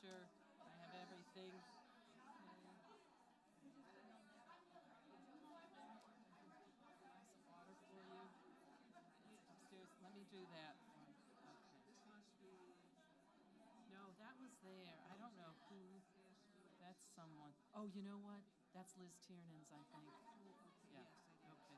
sure I have everything. Okay. Glass of water for you. It's upstairs. Let me do that one. Okay. No, that was there. I don't know who. That's someone. Oh, you know what? That's Liz Tiernan's, I think. Yeah. Okay.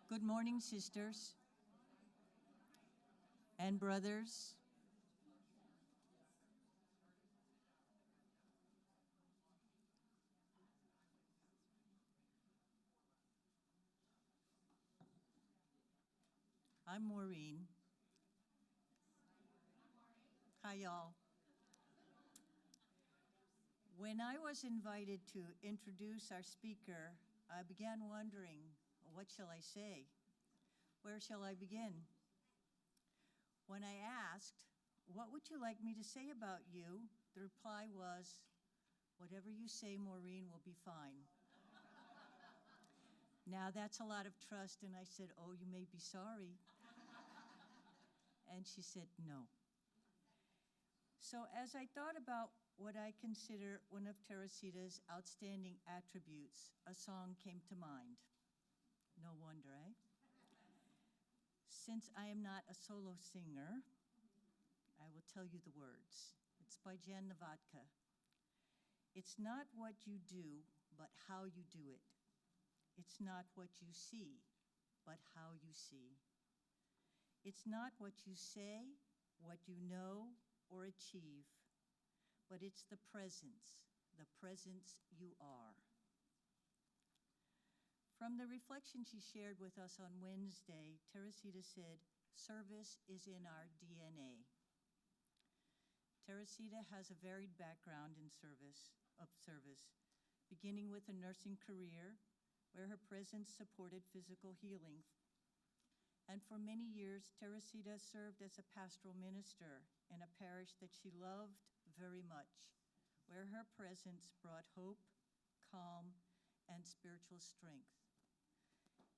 Good morning, sisters and brothers. I'm Maureen. Hi, y'all. When I was invited to introduce our speaker, I began wondering, what shall I say? Where shall I begin? When I asked, what would you like me to say about you? The reply was, whatever you say, Maureen, will be fine. Now that's a lot of trust, and I said, oh, you may be sorry. And she said, no. So as I thought about what I consider one of Teresita's outstanding attributes, a song came to mind. No wonder, eh? Since I am not a solo singer, I will tell you the words. It's by Jan Novatka. It's not what you do, but how you do it. It's not what you see, but how you see. It's not what you say, what you know or achieve, but it's the presence you are. From the reflection she shared with us on Wednesday, Teresita said, service is in our DNA. Teresita has a varied background in service, beginning with a nursing career where her presence supported physical healing. And for many years, Teresita served as a pastoral minister in a parish that she loved very much, where her presence brought hope, calm, and spiritual strength.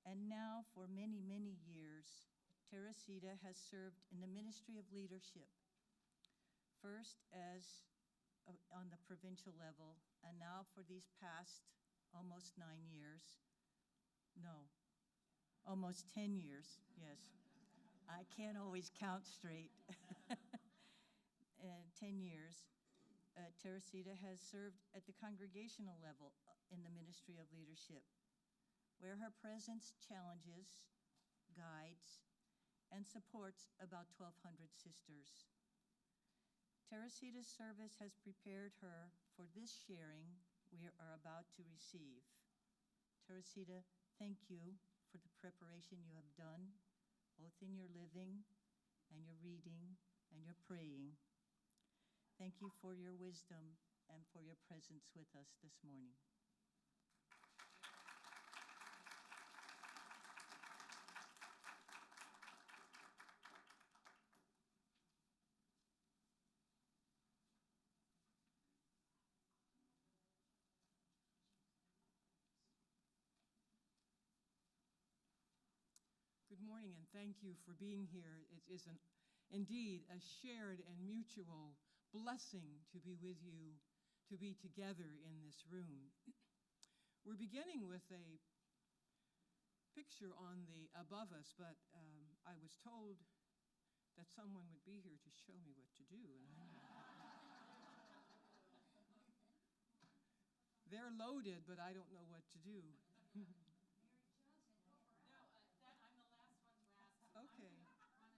And now, for many, many years, Teresita has served in the ministry of leadership, first as on the provincial level, and now for these past almost 9 years, no, almost 10 years, yes. I can't always count straight. 10 years, Teresita has served at the congregational level in the ministry of leadership, where her presence challenges, guides, and supports about 1,200 sisters. Teresita's service has prepared her for this sharing we are about to receive. Teresita, thank you for the preparation you have done, both in your living and your reading and your praying. Thank you for your wisdom and for your presence with us this morning. Good morning, and thank you for being here. It is indeed a shared and mutual blessing to be with you, to be together in this room. We're beginning with a picture on the above us, but I was told that someone would be here to show me what to do. They're loaded, but I don't know what to do. Okay. Is that good?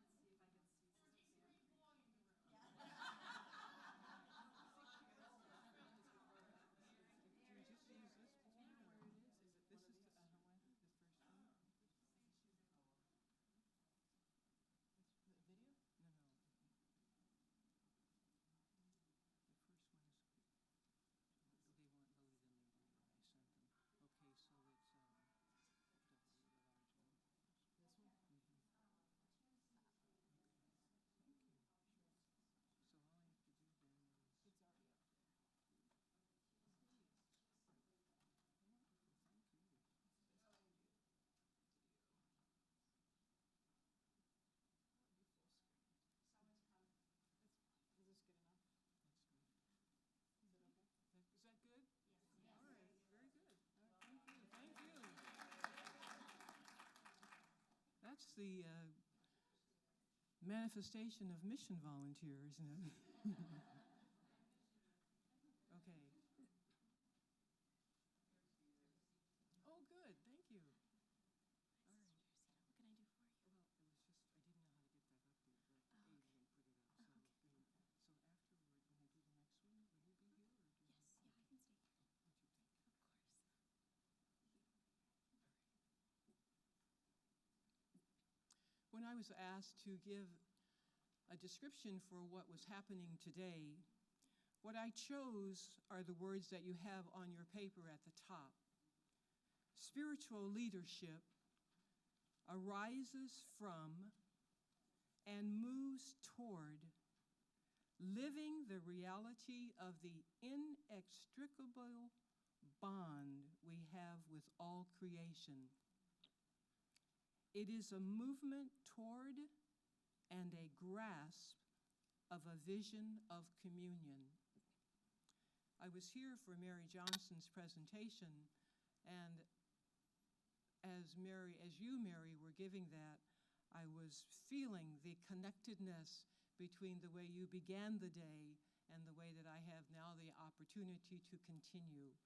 Yes. All right, very good. Thank you. That's the manifestation of mission volunteer, isn't it? Okay. Oh, good. Thank you. All right. What can I do for you? Well, it was just, I didn't know how to get that up there, but Adrian put it up. So, okay. So afterward, when I do the next one, will you be here? Or do Yes, yeah, I can stay here. What you think? Of course. When I was asked to give a description for what was happening today, what I chose are the words that you have on your paper at the top. Spiritual leadership arises from and moves toward living the reality of the inextricable bond we have with all creation. It is a movement toward and a grasp of a vision of communion. I was here for Mary Johnson's presentation, and as you, Mary, were giving that, I was feeling the connectedness between the way you began the day and the way that I have now the opportunity to continue.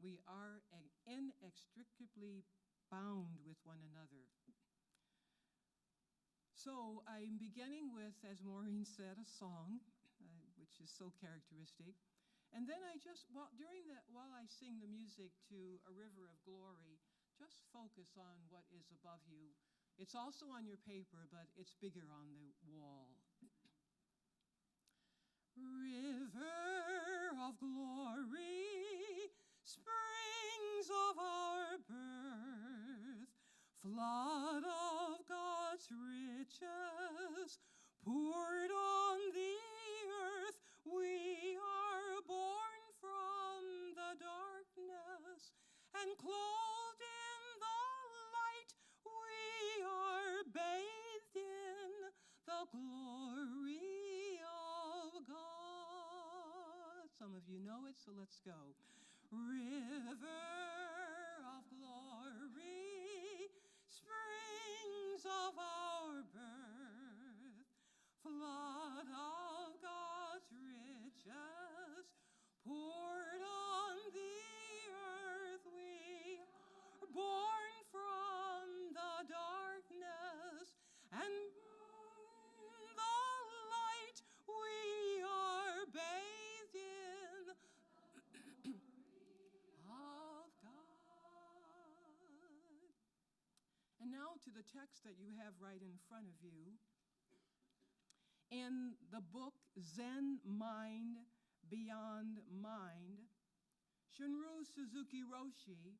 We are inextricably bound with one another. So I'm beginning with, as Maureen said, a song, which is so characteristic. And then while I sing the music to A River of Glory, just focus on what is above you. It's also on your paper, but it's bigger on the wall. River of glory, springs of our birth, flood of God's riches, poured on the earth, we are born from the darkness, and clothed in the light, we are bathed in the glory of God. Some of you know it, so let's go. River of glory, springs of our birth, flood of God's poured on the earth. We are born from the darkness, and the light we are bathed in of God. And now to the text that you have right in front of you. In the book Zen Mind Beyond Mind, Shunryu Suzuki Roshi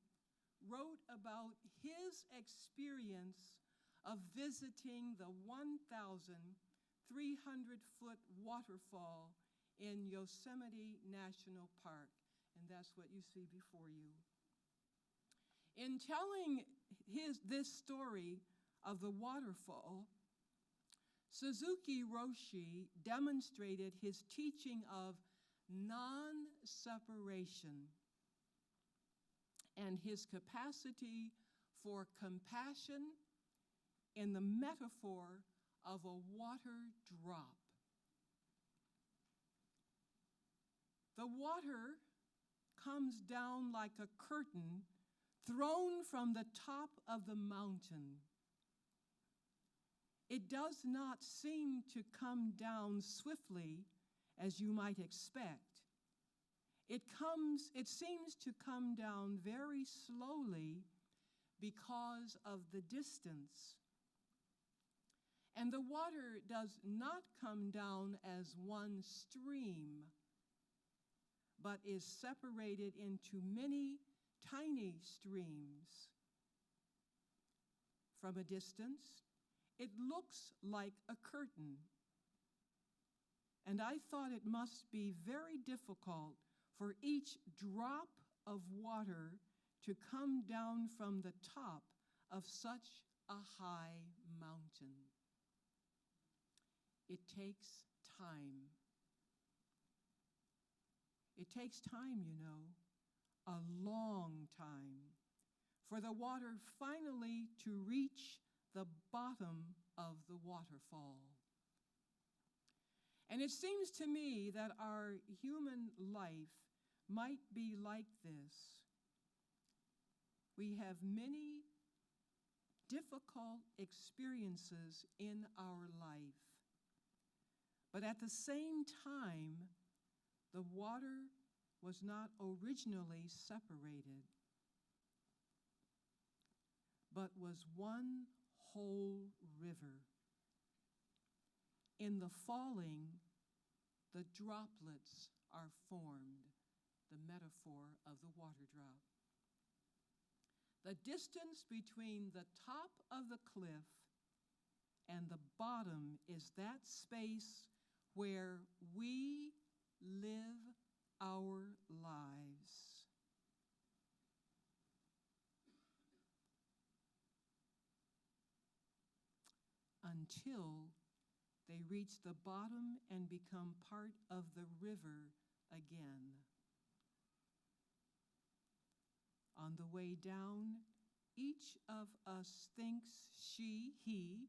wrote about his experience of visiting the 1,300-foot waterfall in Yosemite National Park. And that's what you see before you. In telling this story of the waterfall, Suzuki Roshi demonstrated his teaching of non-separation and his capacity for compassion in the metaphor of a water drop. The water comes down like a curtain thrown from the top of the mountain. It does not seem to come down swiftly as you might expect. It seems to come down very slowly because of the distance. And the water does not come down as one stream, but is separated into many tiny streams. From a distance, it looks like a curtain. And I thought it must be very difficult for each drop of water to come down from the top of such a high mountain. It takes time. It takes time, you know, a long time, for the water finally to reach the bottom of the waterfall. And it seems to me that our human life might be like this. We have many difficult experiences in our life, but at the same time, the water was not originally separated, but was one whole river. In the falling, the droplets are formed, the metaphor of the water drop. The distance between the top of the cliff and the bottom is that space where we live our lives. Until they reach the bottom and become part of the river again. On the way down, each of us thinks he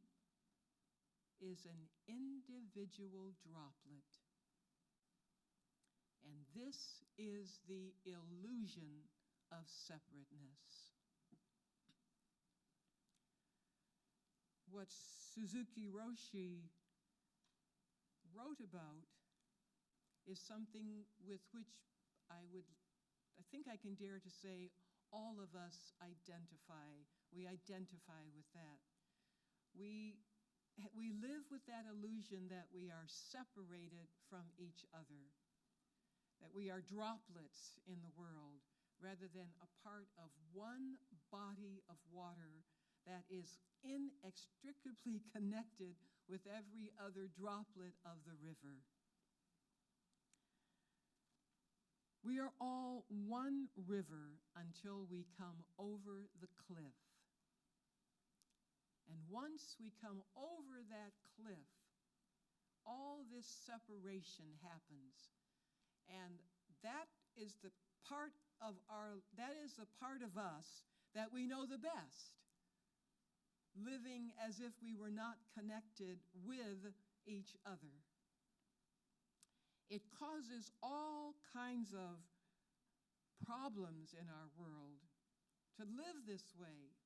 is an individual droplet. And this is the illusion of separateness. What Suzuki Roshi wrote about is something with which I think I can dare to say all of us identify. We identify with that. We live with that illusion that we are separated from each other, that we are droplets in the world rather than a part of one body of water that is inextricably connected with every other droplet of the river. We are all one river until we come over the cliff. And once we come over that cliff, all this separation happens. And that is the part of us that we know the best, living as if we were not connected with each other. it causes all kinds of problems in our world to live this way.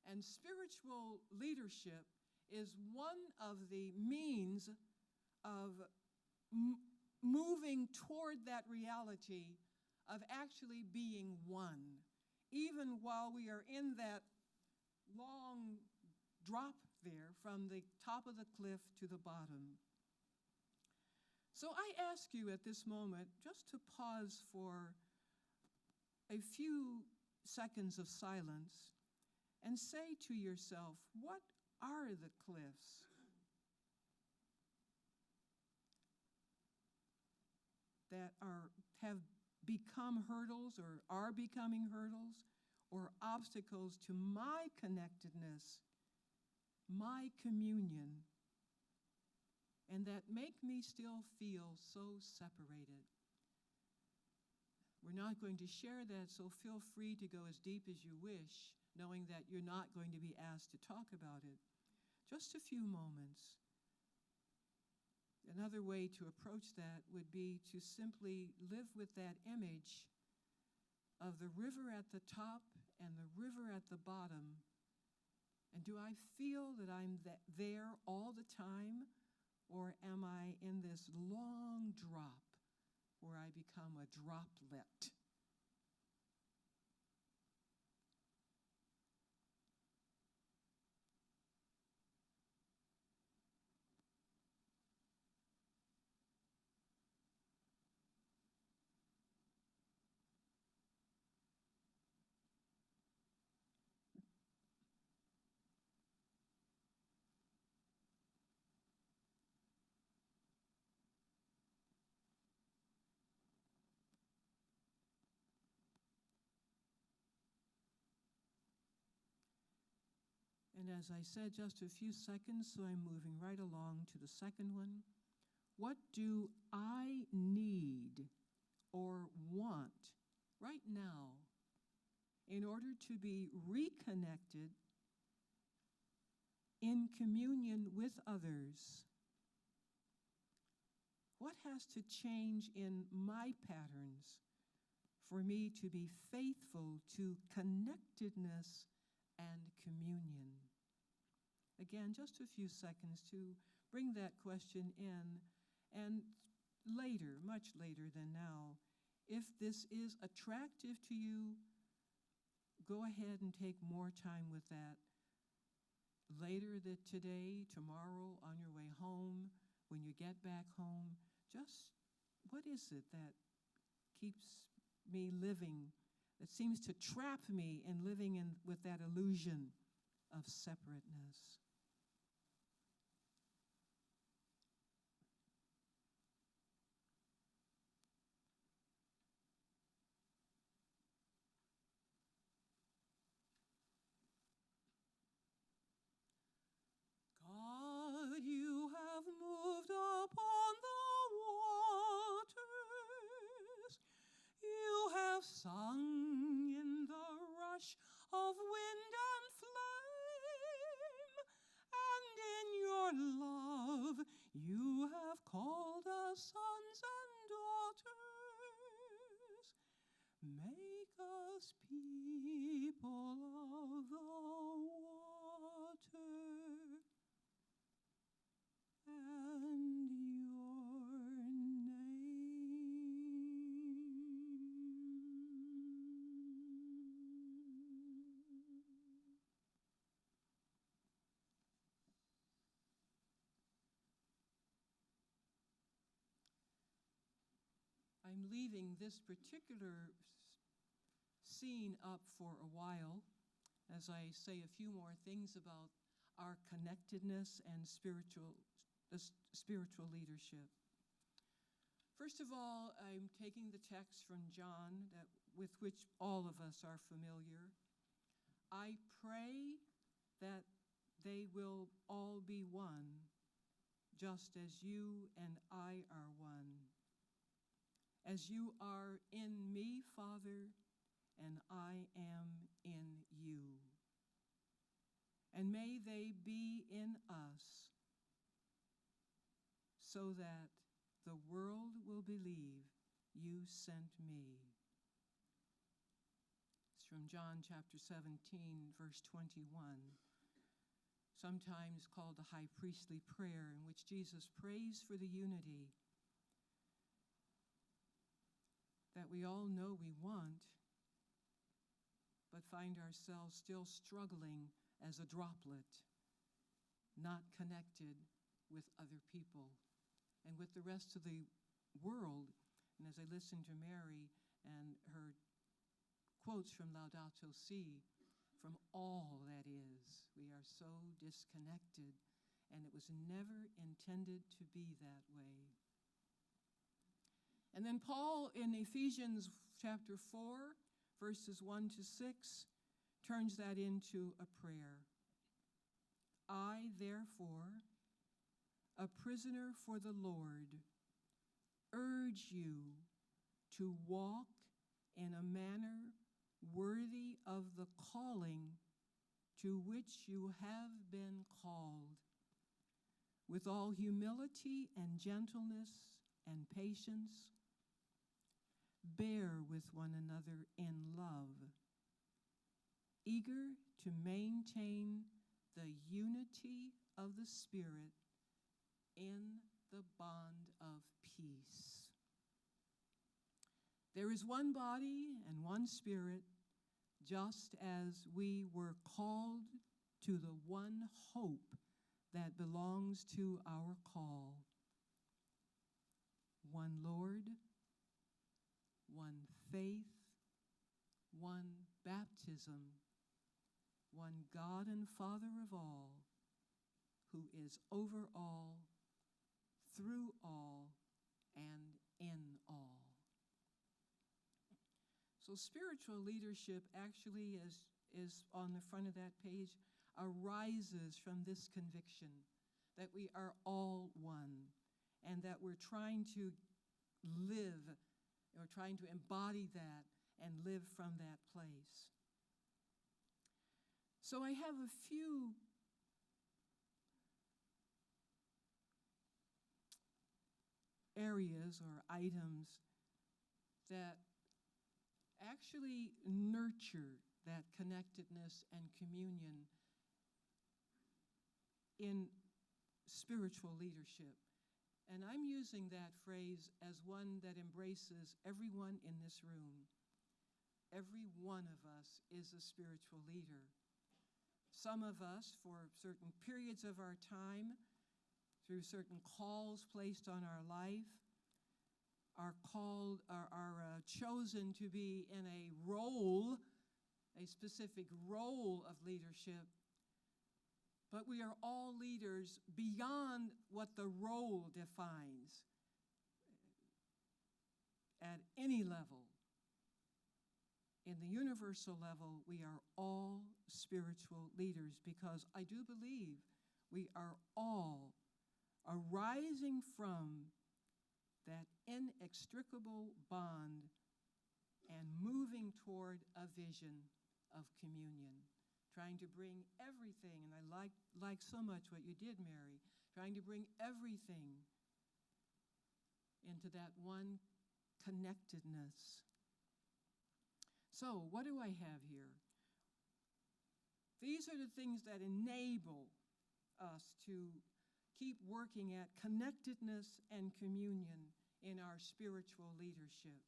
And spiritual leadership is one of the means of moving toward that reality of actually being one, even while we are in that long drop there from the top of the cliff to the bottom. So I ask you at this moment just to pause for a few seconds of silence and say to yourself, what are the cliffs? That have become hurdles or are becoming hurdles or obstacles to my connectedness, my communion, and that make me still feel so separated. We're not going to share that, so feel free to go as deep as you wish, knowing that you're not going to be asked to talk about it. Just a few moments. Another way to approach that would be to simply live with that image of the river at the top and the river at the bottom. And do I feel that I'm there all the time, or am I in this long drop where I become a droplet? And as I said, just a few seconds, so I'm moving right along to the second one. What do I need or want right now in order to be reconnected in communion with others? What has to change in my patterns for me to be faithful to connectedness and communion? Again, just a few seconds to bring that question in, and later, much later than now, if this is attractive to you, go ahead and take more time with that. Later today, tomorrow, on your way home, when you get back home, just what is it that keeps me living, that seems to trap me in living with that illusion of separateness? God, you have moved upon the waters. You have sung in the rush of wind and flame, and in your love you have called us sons and daughters. Make us people of the water and your name. I'm leaving this particular scene up for a while as I say a few more things about our connectedness and spiritual leadership. First of all, I'm taking the text from John with which all of us are familiar. I pray that they will all be one, just as you and I are one. As you are in me, Father, and I am in you. And may they be in us, so that the world will believe you sent me. It's from John chapter 17, verse 21, sometimes called the high priestly prayer, in which Jesus prays for the unity that we all know we want, but find ourselves still struggling as a droplet, not connected with other people and with the rest of the world. And as I listened to Mary and her quotes from Laudato Si, from all that is, we are so disconnected, and it was never intended to be that way. And then Paul in Ephesians chapter 4, verses 1 to 6, turns that into a prayer. I, therefore, a prisoner for the Lord, urge you to walk in a manner worthy of the calling to which you have been called, with all humility and gentleness and patience. Bear with one another in love, eager to maintain the unity of the Spirit in the bond of peace. There is one body and one Spirit, just as we were called to the one hope that belongs to our call. One Lord, one faith, one baptism, one God and Father of all, who is over all, through all, and in all. So spiritual leadership actually is on the front of that page, arises from this conviction that we are all one, and that we're trying to live, or trying to embody that and live from that place. So I have a few areas or items that actually nurture that connectedness and communion in spiritual leadership. And I'm using that phrase as one that embraces everyone in this room. Every one of us is a spiritual leader. Some of us, for certain periods of our time, through certain calls placed on our life, are chosen to be in a role, a specific role of leadership. But we are all leaders beyond what the role defines at any level. In the universal level, we are all spiritual leaders, because I do believe we are all arising from that inextricable bond and moving toward a vision of communion, trying to bring everything, and I like so much what you did, Mary, trying to bring everything into that one connectedness. So, what do I have here? These are the things that enable us to keep working at connectedness and communion in our spiritual leadership.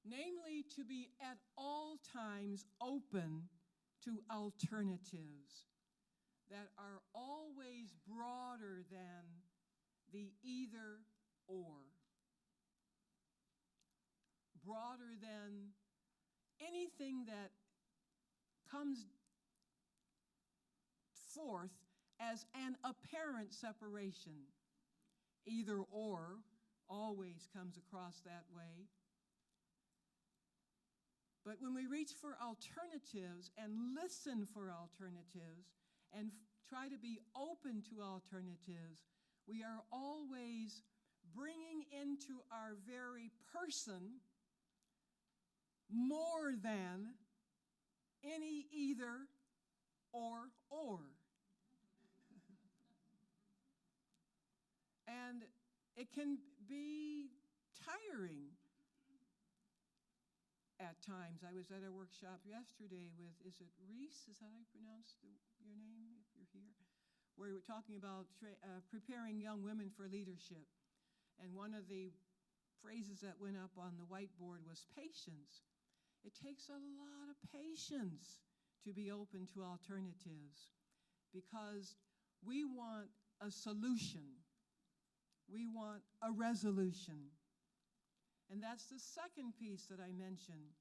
Namely, to be at all times open to alternatives that are always broader than the either or, broader than anything that comes forth as an apparent separation. Either or always comes across that way. But when we reach for alternatives and listen for alternatives and try to be open to alternatives, we are always bringing into our very person more than any either or. And it can be tiring at times. I was at a workshop yesterday with, is it Reese? Is that how you pronounce your name, if you're here? Where we were talking about preparing young women for leadership. And one of the phrases that went up on the whiteboard was patience. It takes a lot of patience to be open to alternatives because we want a solution. We want a resolution. And that's the second piece that I mentioned.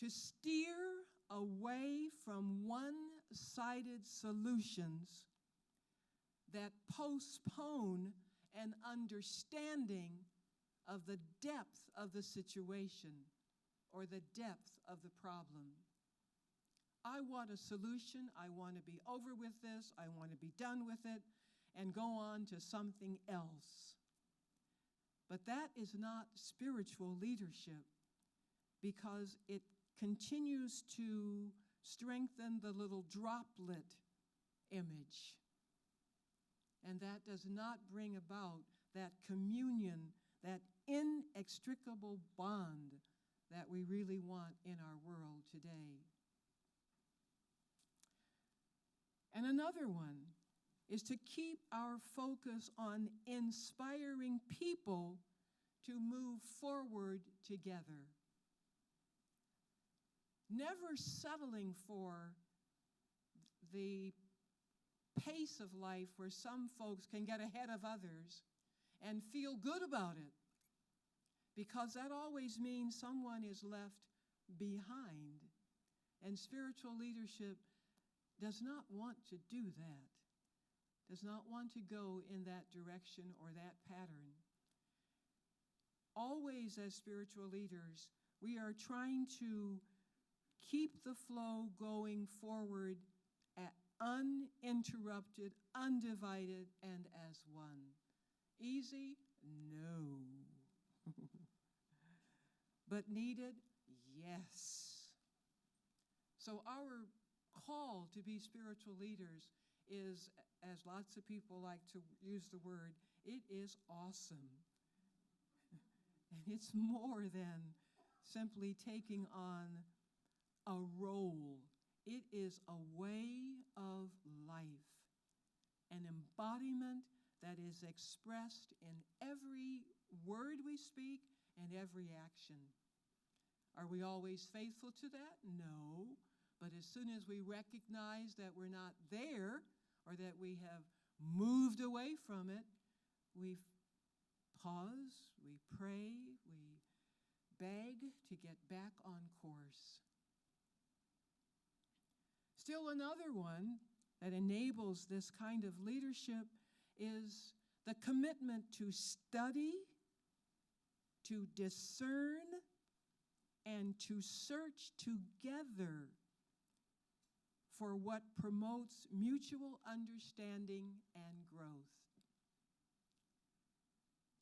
To steer away from one-sided solutions that postpone an understanding of the depth of the situation or the depth of the problem. I want a solution. I want to be over with this. I want to be done with it and go on to something else. But that is not spiritual leadership because it continues to strengthen the little droplet image. And that does not bring about that communion, that inextricable bond that we really want in our world today. And another one is to keep our focus on inspiring people to move forward together. Never settling for the pace of life where some folks can get ahead of others and feel good about it, because that always means someone is left behind. And spiritual leadership does not want to do that. Does not want to go in that direction or that pattern. Always, as spiritual leaders, we are trying to keep the flow going forward at uninterrupted, undivided, and as one. Easy? No. But needed? Yes. So our call to be spiritual leaders is, as lots of people like to use the word, it is awesome. And it's more than simply taking on a role. It is a way of life, an embodiment that is expressed in every word we speak and every action. Are we always faithful to that? No. But as soon as we recognize that we're not there or that we have moved away from it, we pause, we pray, we beg to get back on course. Still another one that enables this kind of leadership is the commitment to study, to discern, and to search together for what promotes mutual understanding and growth.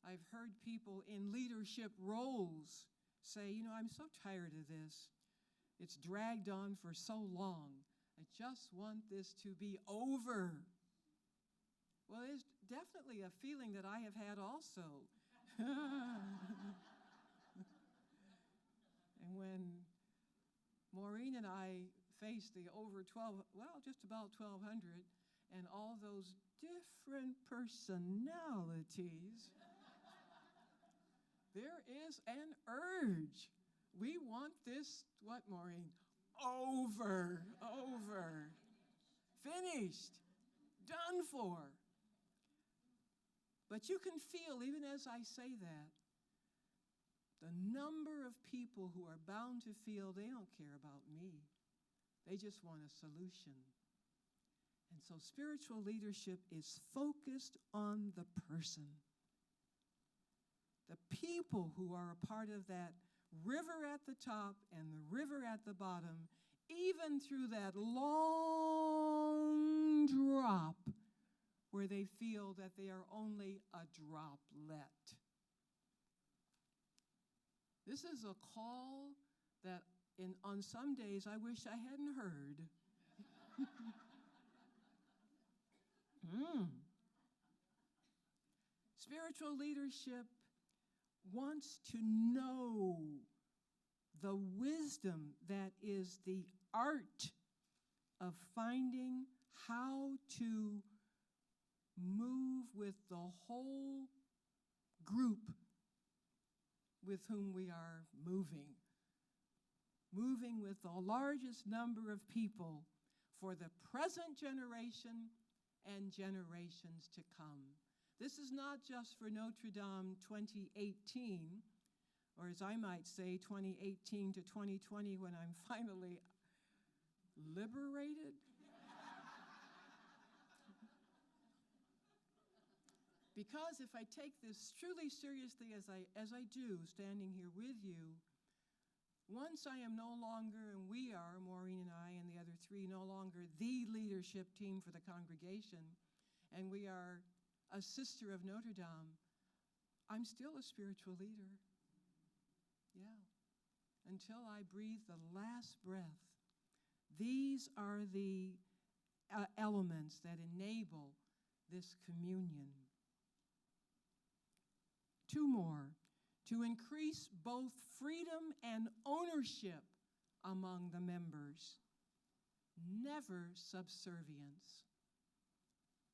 I've heard people in leadership roles say, I'm so tired of this. It's dragged on for so long. I just want this to be over. Well, it's definitely a feeling that I have had also. And when Maureen and I faced the just about 1,200 and all those different personalities, there is an urge. We want this, what, Maureen? Over, finished, done for. But you can feel, even as I say that, the number of people who are bound to feel they don't care about me. They just want a solution. And so spiritual leadership is focused on the person. The people who are a part of that river at the top and the river at the bottom, even through that long drop where they feel that they are only a droplet. This is a call that on some days I wish I hadn't heard. Spiritual leadership wants to know the wisdom that is the art of finding how to move with the whole group with whom we are moving with the largest number of people for the present generation and generations to come. This is not just for Notre Dame 2018, or as I might say, 2018 to 2020 when I'm finally liberated. Because if I take this truly seriously as I do, standing here with you, once I am no longer, and we are, Maureen and I and the other three, no longer the leadership team for the congregation, and we are a sister of Notre Dame, I'm still a spiritual leader. Yeah. Until I breathe the last breath. These are the elements that enable this communion. Two more. To increase both freedom and ownership among the members. Never subservience.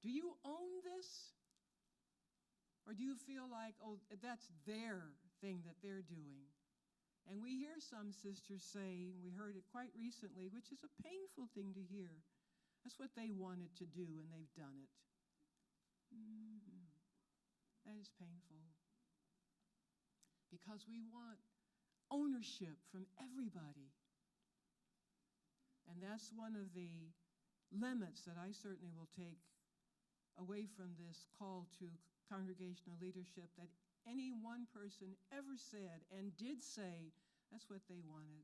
Do you own this? Or do you feel like, oh, that's their thing that they're doing? And we hear some sisters say, we heard it quite recently, which is a painful thing to hear. That's what they wanted to do, and they've done it. That is painful. Because we want ownership from everybody. And that's one of the limits that I certainly will take away from this call to congregational leadership, that any one person ever said and did say that's what they wanted,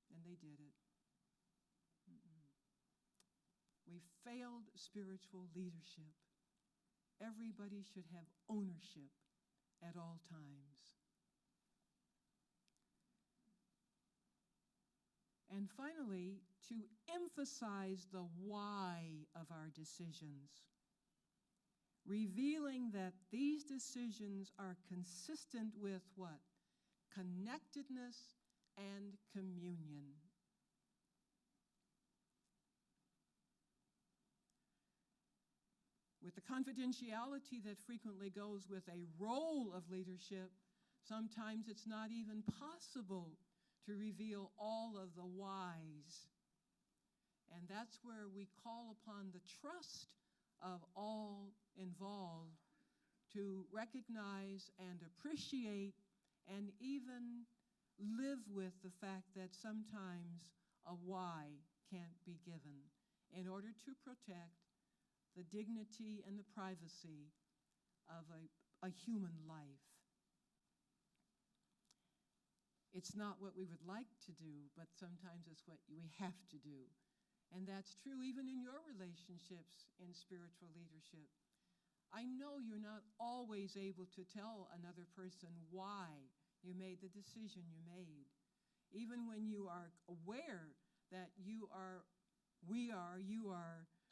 and they did it. We failed spiritual leadership. Everybody should have ownership at all times. And finally, to emphasize the why of our decisions, revealing that these decisions are consistent with what? Connectedness and communion. With the confidentiality that frequently goes with a role of leadership, sometimes it's not even possible to reveal all of the whys. And that's where we call upon the trust of all involved to recognize and appreciate and even live with the fact that sometimes a why can't be given in order to protect the dignity and the privacy of a human life. It's not what we would like to do, but sometimes it's what we have to do. And that's true even in your relationships in spiritual leadership. I know you're not always able to tell another person why you made the decision you made. Even when you are aware that you are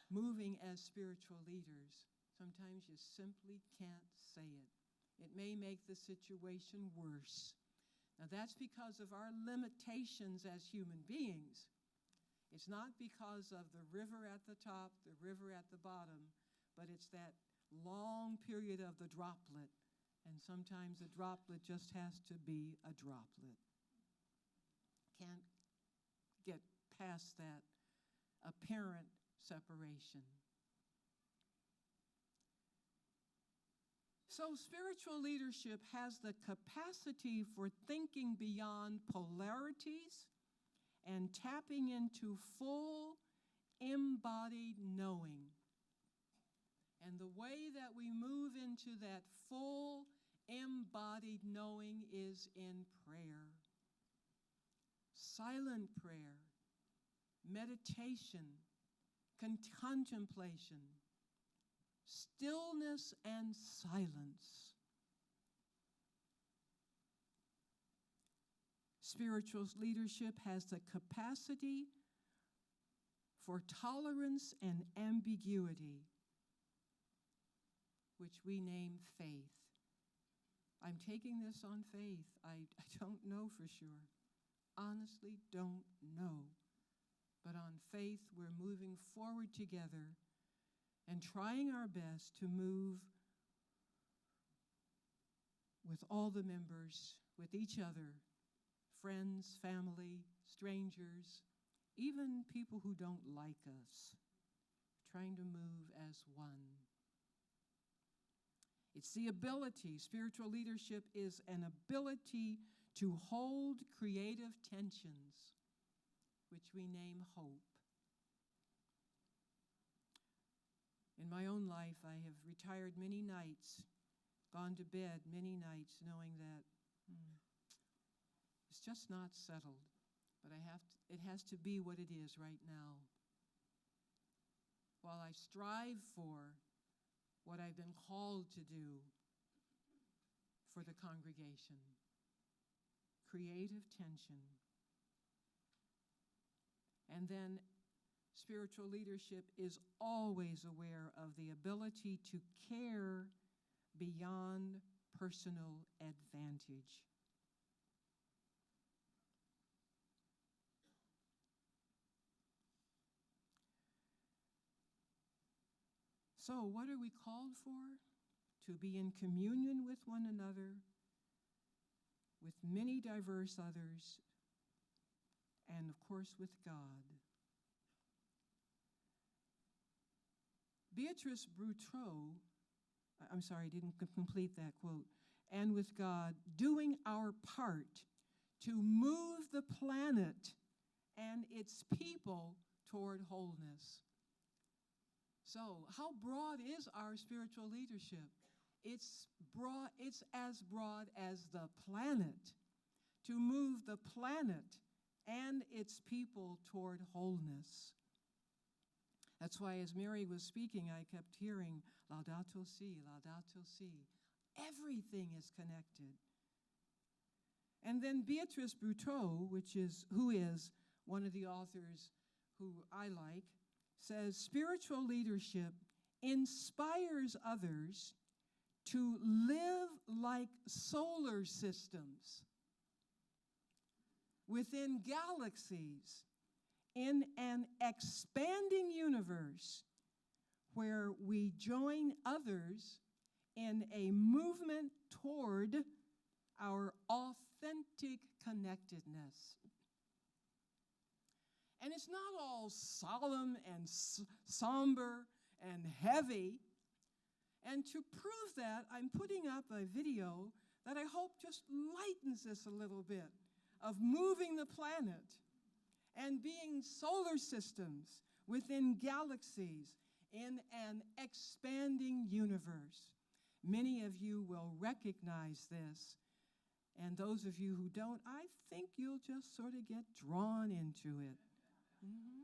moving as spiritual leaders, sometimes you simply can't say it. It may make the situation worse. Now that's because of our limitations as human beings. It's not because of the river at the top, the river at the bottom, but it's that long period of the droplet. And sometimes a droplet just has to be a droplet. Can't get past that apparent separation. So spiritual leadership has the capacity for thinking beyond polarities and tapping into full embodied knowing. And the way that we move into that full embodied knowing is in prayer. Silent prayer, meditation, contemplation, stillness and silence. Spiritual leadership has the capacity for tolerance and ambiguity, which we name faith. I'm taking this on faith. I don't know for sure. Honestly, don't know. But on faith, we're moving forward together and trying our best to move with all the members, with each other, friends, family, strangers, even people who don't like us, trying to move as one. It's the ability, spiritual leadership is an ability to hold creative tensions, which we name hope. In my own life, I have retired many nights, gone to bed many nights knowing that it's just not settled, but it has to be what it is right now. While I strive for what I've been called to do for the congregation, creative tension. And then spiritual leadership is always aware of the ability to care beyond personal advantage. So, what are we called for? To be in communion with one another, with many diverse others, and of course with God. Beatrice Boutreau, I'm sorry, I didn't complete that quote, and with God, doing our part to move the planet and its people toward wholeness. So, how broad is our spiritual leadership? It's as broad as the planet, to move the planet and its people toward wholeness. That's why as Mary was speaking, I kept hearing, Laudato Si, Laudato Si. Everything is connected. And then Beatrice Boutreau, who is one of the authors who I like, says spiritual leadership inspires others to live like solar systems within galaxies in an expanding universe where we join others in a movement toward our authentic connectedness. And it's not all solemn and somber and heavy. And to prove that, I'm putting up a video that I hope just lightens this a little bit, of moving the planet and being solar systems within galaxies in an expanding universe. Many of you will recognize this, and those of you who don't, I think you'll just sort of get drawn into it. Mm-hmm.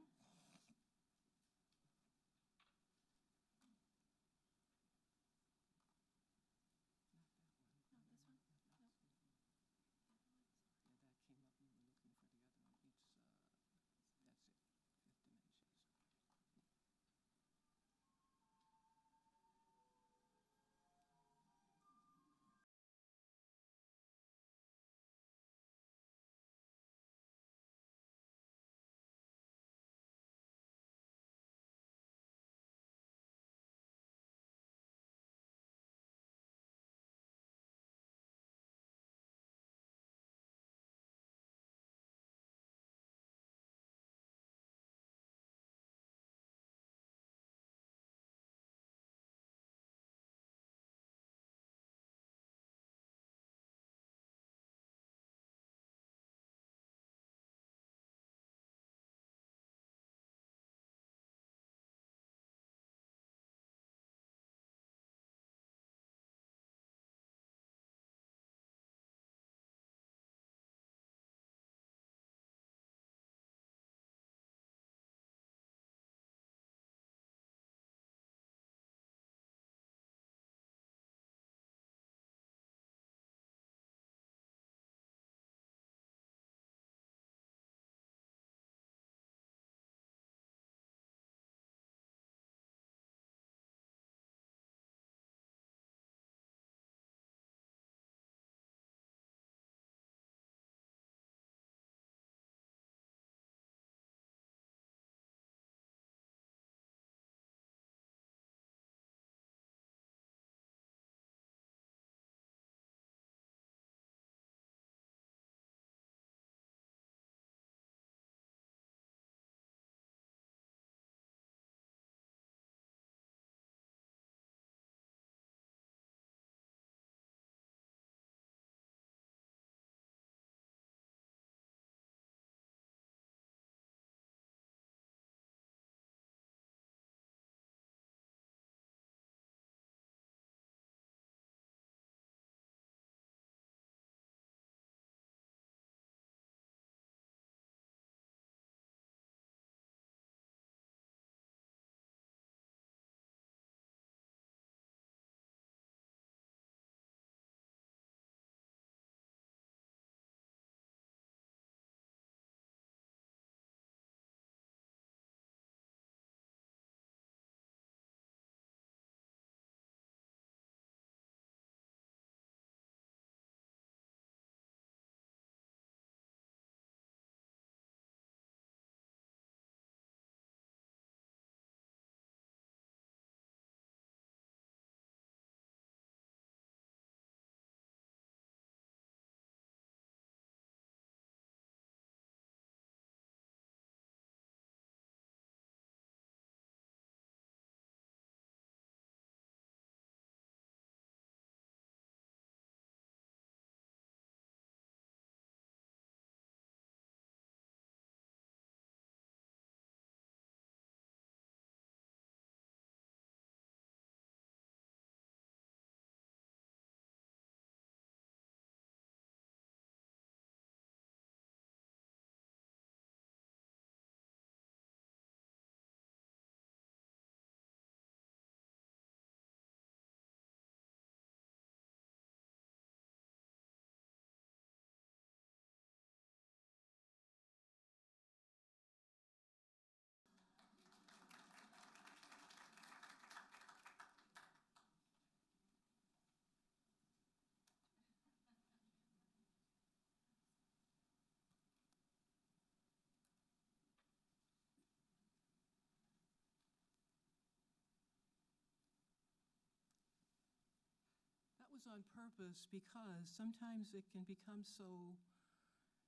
on purpose because sometimes it can become so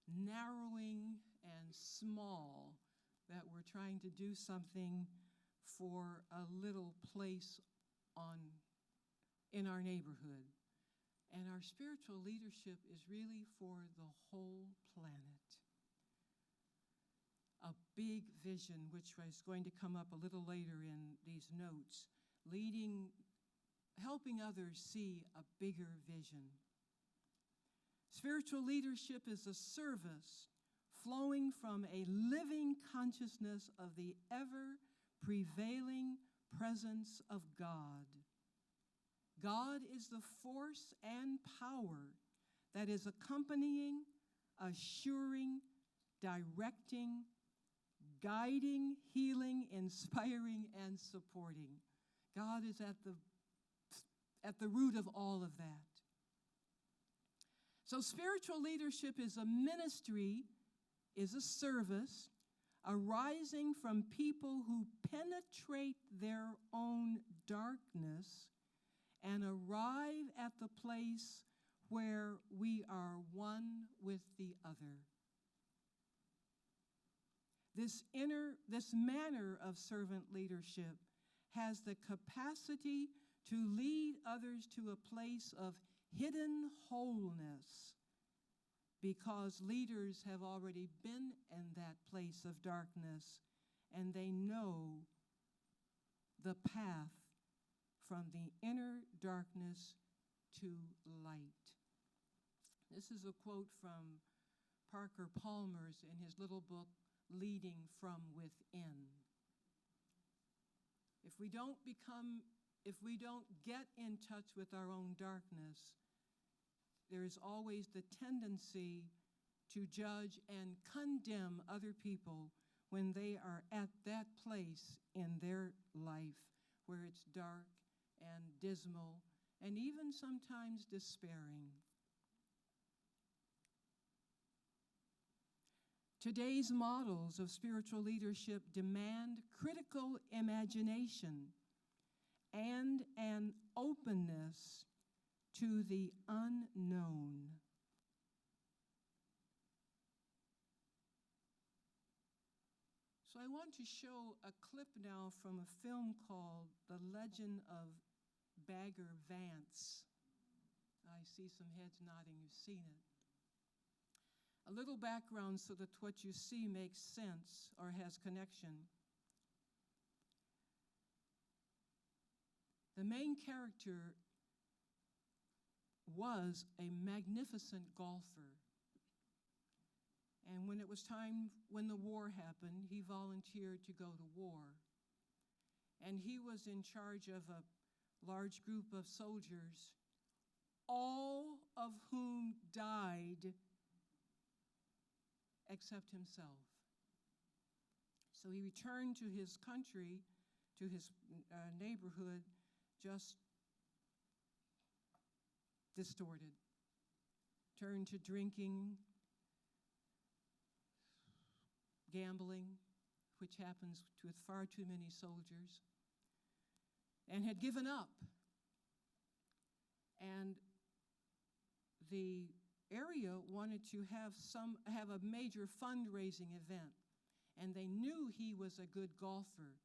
narrowing and small that we're trying to do something for a little place in our neighborhood. And our spiritual leadership is really for the whole planet. A big vision, which is going to come up a little later in these notes, helping others see a bigger vision. Spiritual leadership is a service flowing from a living consciousness of the ever-prevailing presence of God. God is the force and power that is accompanying, assuring, directing, guiding, healing, inspiring, and supporting. God is at the root of all of that. So spiritual leadership is a ministry, is a service arising from people who penetrate their own darkness and arrive at the place where we are one with the other. This manner of servant leadership has the capacity to lead others to a place of hidden wholeness because leaders have already been in that place of darkness and they know the path from the inner darkness to light. This is a quote from Parker Palmer's in his little book, Leading from Within. If we don't get in touch with our own darkness, there is always the tendency to judge and condemn other people when they are at that place in their life where it's dark and dismal and even sometimes despairing. Today's models of spiritual leadership demand critical imagination and an openness to the unknown. So I want to show a clip now from a film called The Legend of Bagger Vance. I see some heads nodding, you've seen it. A little background so that what you see makes sense or has connection. The main character was a magnificent golfer. And when it was time, when the war happened, he volunteered to go to war. And he was in charge of a large group of soldiers, all of whom died except himself. So he returned to his country, to his neighborhood, just distorted. Turned to drinking, gambling, which happens with far too many soldiers, and had given up. And the area wanted to have a major fundraising event, and they knew he was a good golfer,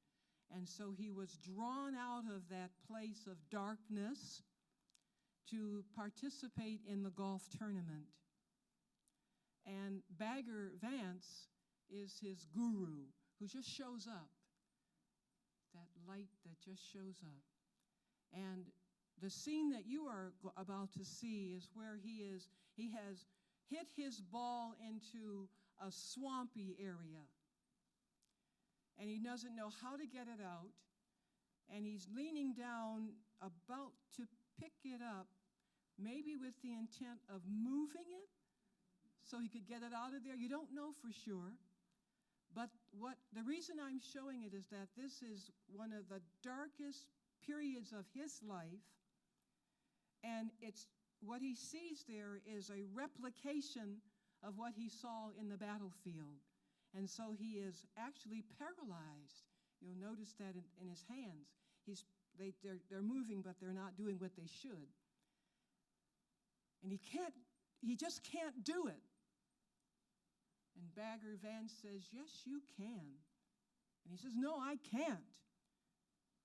and so he was drawn out of that place of darkness to participate in the golf tournament. And Bagger Vance is his guru, who just shows up, that light that just shows up. And the scene that you are about to see is where he has hit his ball into a swampy area. And he doesn't know how to get it out. And he's leaning down about to pick it up, maybe with the intent of moving it so he could get it out of there. You don't know for sure. But the reason I'm showing it is that this is one of the darkest periods of his life. And it's what he sees there is a replication of what he saw in the battlefield. And so he is actually paralyzed. You'll notice that in his hands. They're moving, but they're not doing what they should. And he just can't do it. And Bagger Vance says, yes, you can. And he says, no, I can't.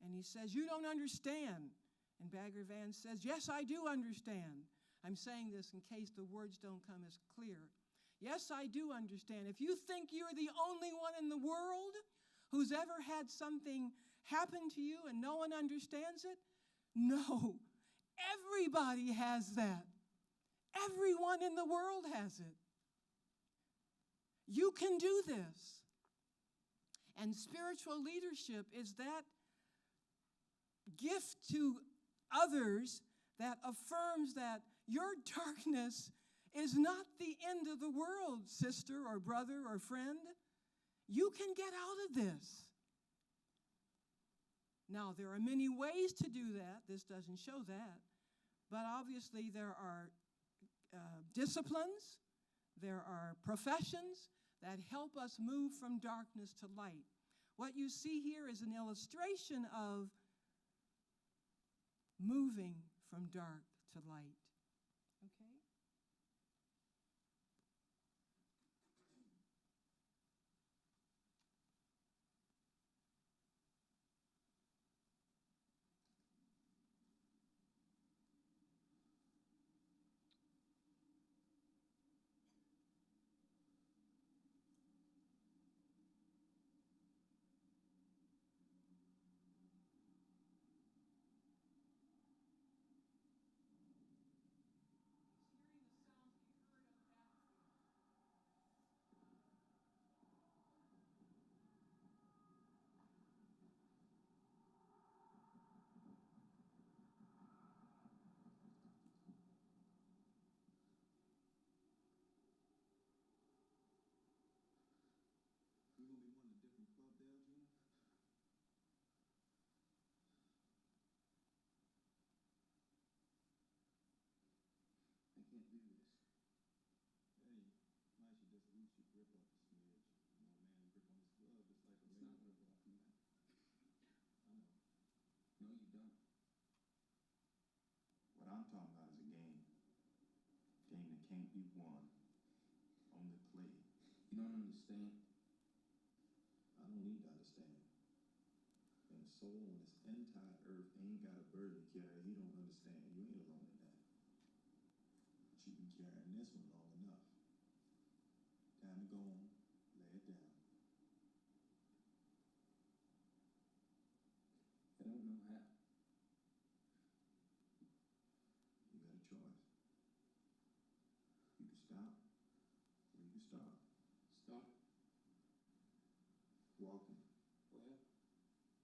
And he says, you don't understand. And Bagger Vance says, yes, I do understand. I'm saying this in case the words don't come as clear. Yes, I do understand. If you think you're the only one in the world who's ever had something happen to you and no one understands it, no, everybody has that. Everyone in the world has it. You can do this. And spiritual leadership is that gift to others that affirms that your darkness is not the end of the world, sister or brother or friend. You can get out of this. Now, there are many ways to do that. This doesn't show that. But obviously, there are disciplines, there are professions that help us move from darkness to light. What you see here is an illustration of moving from dark to light. Okay? What I'm talking about is a game. Game that can't be won. Only played. You don't understand? I don't need to understand. And a soul on this entire earth ain't got a burden to carry. He don't understand. You ain't alone in that. But you've been carrying this one long enough. Time to go on. Lay it down. I don't know how. You got a choice. You can stop, or you can start. Stop. Walking Well,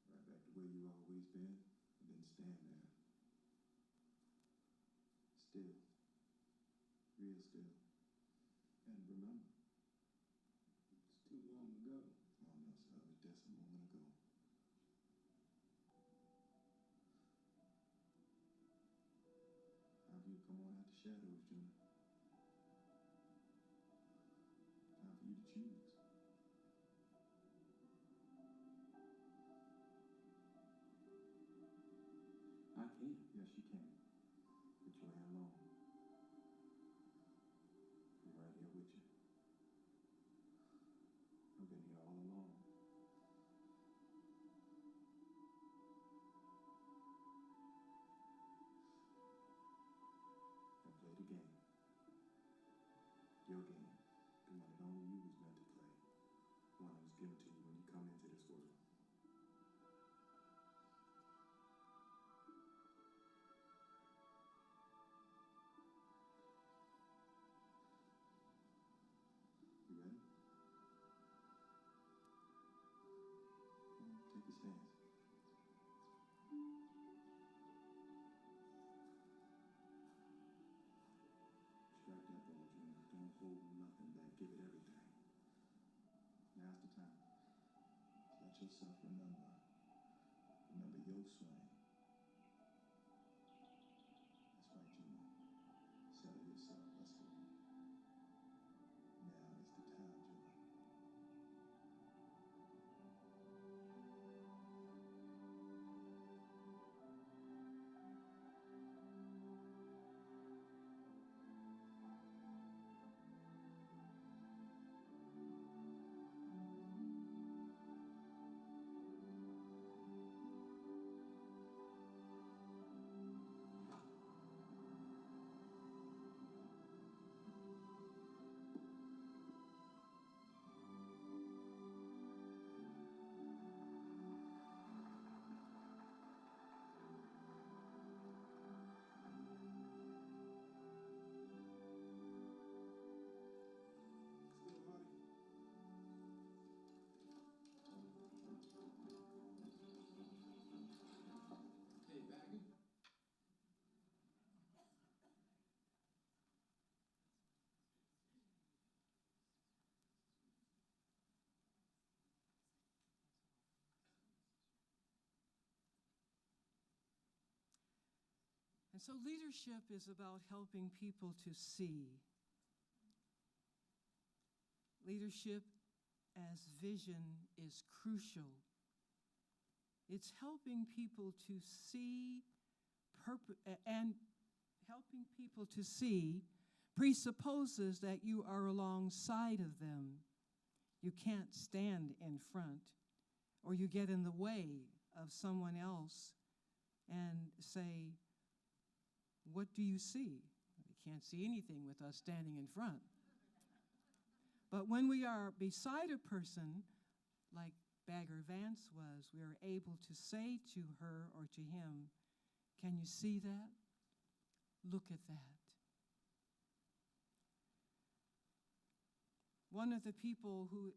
right back to where you always been, and then stand there. Still. Real still. And remember. it's too long ago. Oh no, sir, it was just a moment ago. Time for you to come on out the shadows, Junior. Time for you to choose. I can't. Yes, you can. But you ain't alone. I'm right here with you. I've been here all along. And play the game. Your game. The one that only you was meant to play. The one that was given to you when you come into this world. You ready? Take a stance. Strike that ball, Junior. Don't hold nothing back. Give it everything. Now's the time. Let yourself remember. Remember your swing. That's right, Junior. Settle yourself. Let's go. Now is the time, Junior. And so leadership is about helping people to see. Leadership as vision is crucial. It's helping people to see and helping people to see presupposes that you are alongside of them. You can't stand in front, or you get in the way of someone else and say, "What do you see?" You can't see anything with us standing in front. But when we are beside a person, like Bagger Vance was, we are able to say to her or to him, "Can you see that? Look at that." One of the people who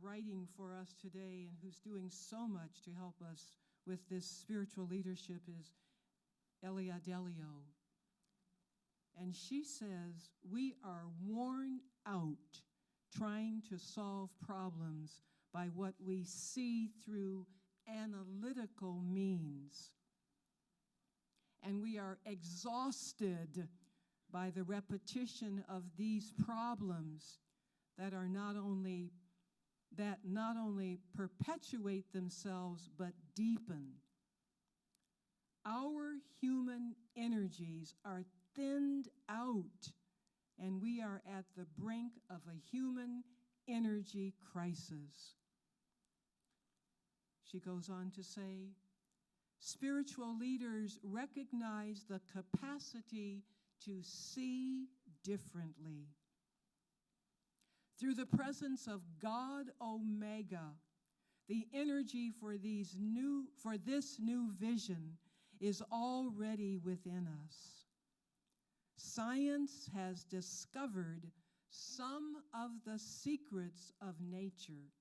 writing for us today and who's doing so much to help us with this spiritual leadership is Elia Delio. And she says, we are worn out trying to solve problems by what we see through analytical means. And we are exhausted by the repetition of these problems that not only perpetuate themselves but deepen. Our human energies are thinned out, and we are at the brink of a human energy crisis. She goes on to say, spiritual leaders recognize the capacity to see differently. Through the presence of God Omega, the energy for this new vision is already within us. Science has discovered some of the secrets of nature,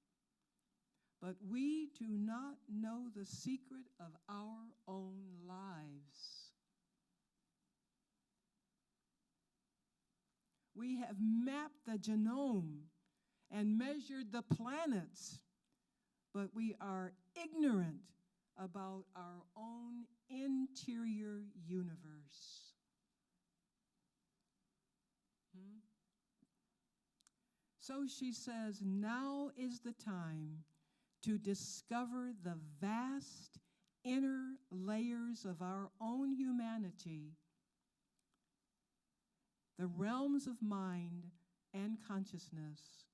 but we do not know the secret of our own lives. We have mapped the genome and measured the planets, but we are ignorant about our own interior universe. So she says, now is the time to discover the vast inner layers of our own humanity, the realms of mind and consciousness.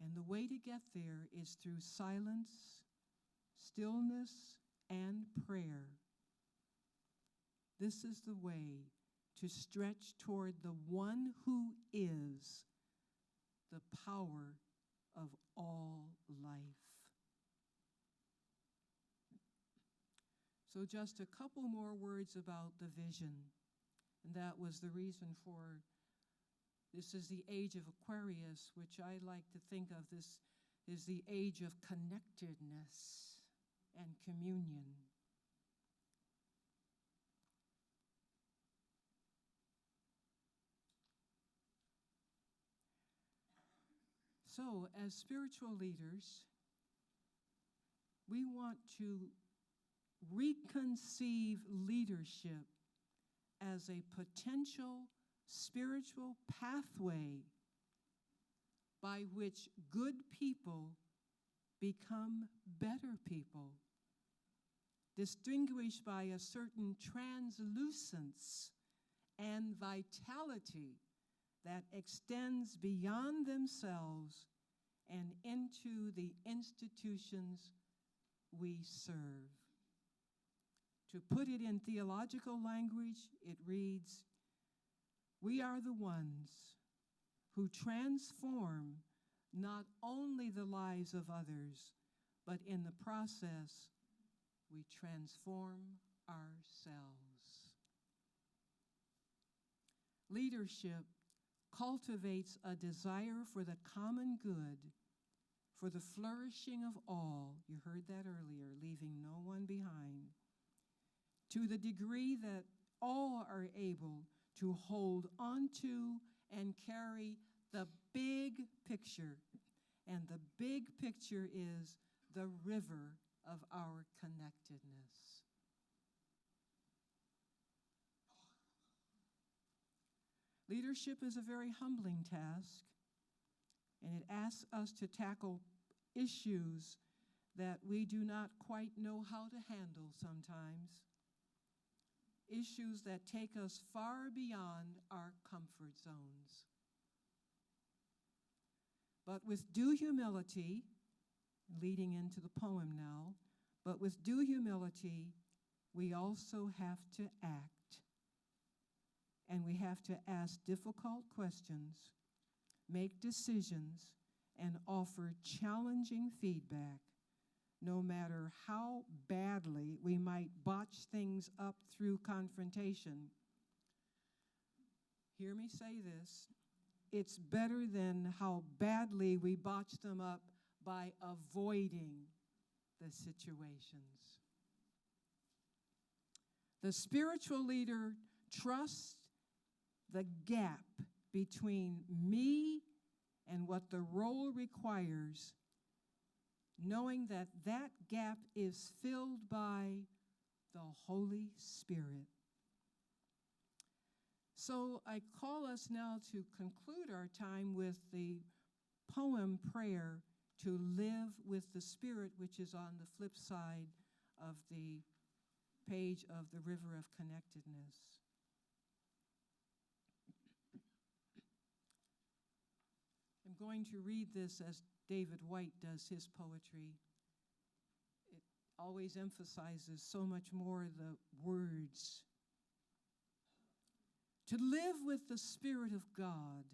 And the way to get there is through silence, stillness, and prayer. This is the way to stretch toward the one who is the power of all life. So just a couple more words about the vision. And that was the reason for, this is the age of Aquarius, which I like to think of this is the age of connectedness and communion. So, as spiritual leaders, we want to reconceive leadership as a potential spiritual pathway by which good people become better people, distinguished by a certain translucence and vitality that extends beyond themselves and into the institutions we serve. To put it in theological language, it reads, we are the ones who transform not only the lives of others, but in the process, we transform ourselves. Leadership cultivates a desire for the common good, for the flourishing of all. You heard that earlier, leaving no one behind. To the degree that all are able to hold onto and carry the big picture. And the big picture is the river of our connectedness. Leadership is a very humbling task, and it asks us to tackle issues that we do not quite know how to handle sometimes, issues that take us far beyond our comfort zones. But with due humility, leading into the poem now, but with due humility, we also have to act. And we have to ask difficult questions, make decisions, and offer challenging feedback, no matter how badly we might botch things up through confrontation. Hear me say this. It's better than how badly we botch them up by avoiding the situations. The spiritual leader trusts the gap between me and what the role requires, knowing that that gap is filled by the Holy Spirit. So I call us now to conclude our time with the poem prayer, To Live with the Spirit, which is on the flip side of the page of the River of Connectedness. I'm going to read this as David White does his poetry. It always emphasizes so much more the words. To live with the Spirit of God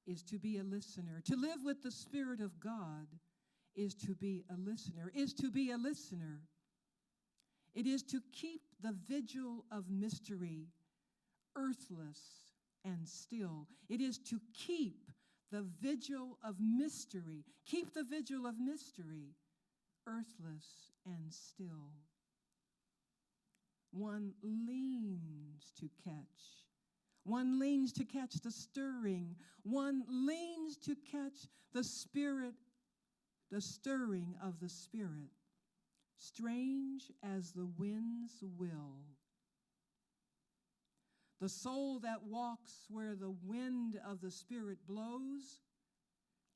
is to be a listener. To live with the Spirit of God is to be a listener, is to be a listener. It is to keep the vigil of mystery earthless and still. It is to keep the vigil of mystery, keep the vigil of mystery earthless and still. One leans to catch. One leans to catch the stirring. One leans to catch the Spirit, the stirring of the Spirit, strange as the wind's will. The soul that walks where the wind of the Spirit blows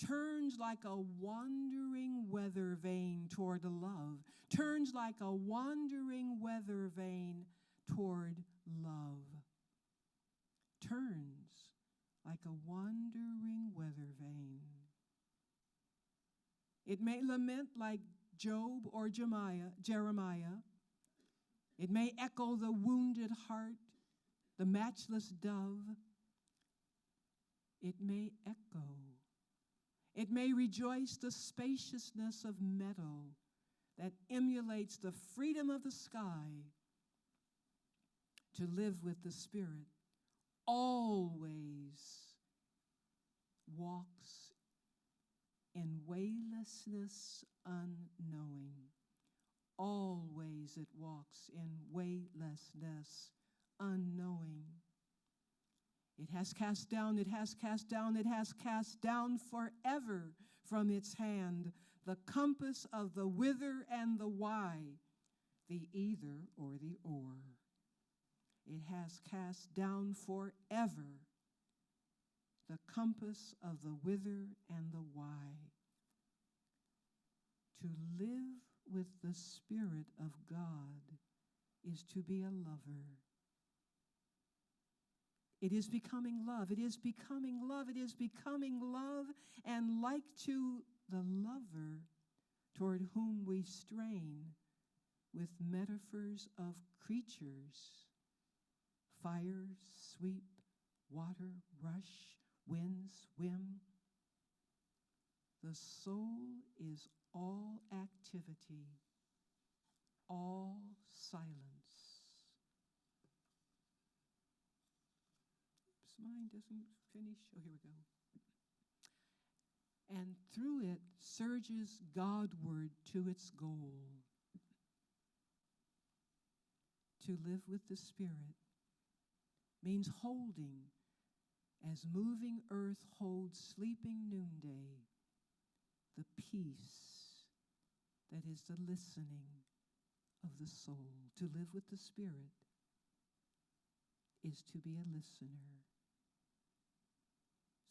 turns like a wandering weather vane toward love, turns like a wandering weather vane toward love, turns like a wandering weather vane. It may lament like Job or Jeremiah. It may echo the wounded heart, the matchless dove. It may echo. It may rejoice the spaciousness of meadow that emulates the freedom of the sky. To live with the Spirit always walks in waylessness unknowing. Always it walks in waylessness unknowing. It has cast down, it has cast down, it has cast down forever from its hand the compass of the whither and the why, the either or the or. It has cast down forever the compass of the whither and the why. To live with the Spirit of God is to be a lover. It is becoming love. It is becoming love. It is becoming love, and like to the lover toward whom we strain with metaphors of creatures, fire, sweep, water, rush, wind, swim. The soul is all activity, all silence. Oops, mine doesn't finish. Oh, here we go. And through it surges Godward to its goal. To live with the Spirit means holding as moving earth holds sleeping noonday, the peace that is the listening of the soul. To live with the Spirit is to be a listener.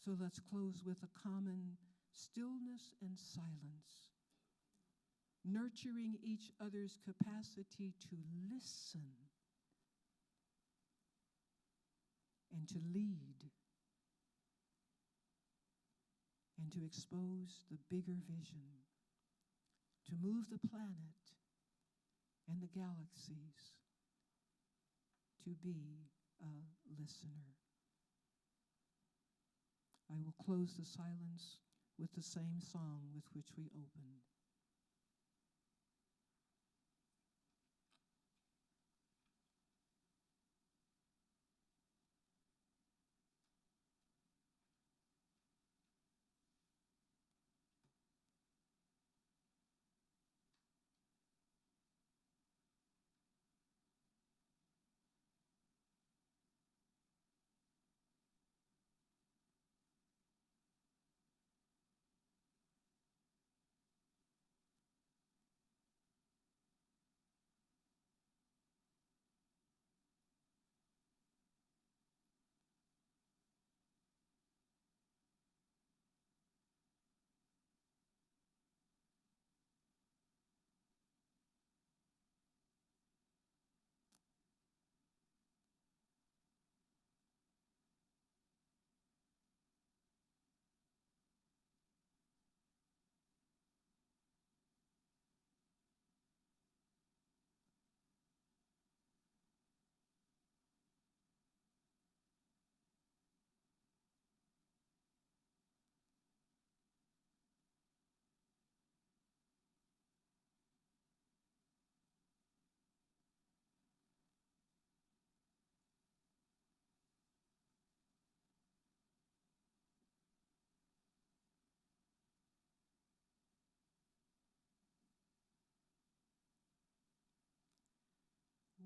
So let's close with a common stillness and silence, nurturing each other's capacity to listen and to lead and to expose the bigger vision, to move the planet and the galaxies, to be a listener. I will close the silence with the same song with which we opened.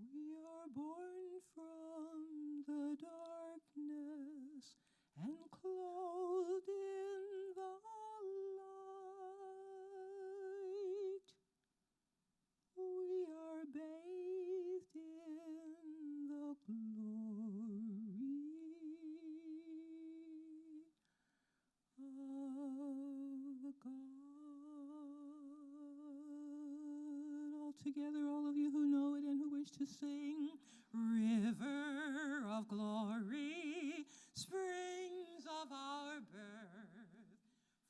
We are born from the darkness and clothed in the light. We are bathed in the glory of God. All together, all of you who know it and who wish to sing, River of glory, springs of our birth,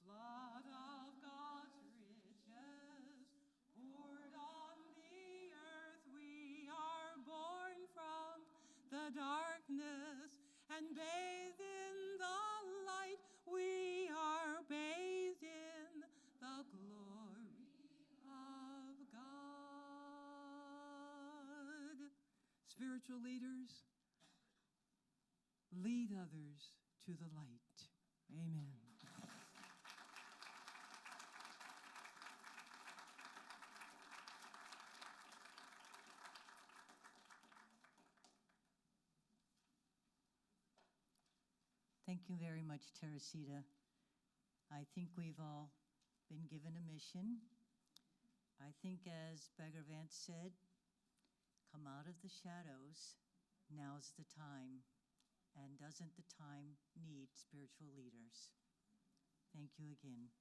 flood of God's riches, poured on the earth. We are born from the darkness and bathed in the light. We are bathed in the glory of God. Spiritual leaders, lead others to the light. Amen. Thank you very much, Teresita. I think we've all been given a mission. I think, as Beggar Vance said, come out of the shadows. Now's the time. And doesn't the time need spiritual leaders? Thank you again.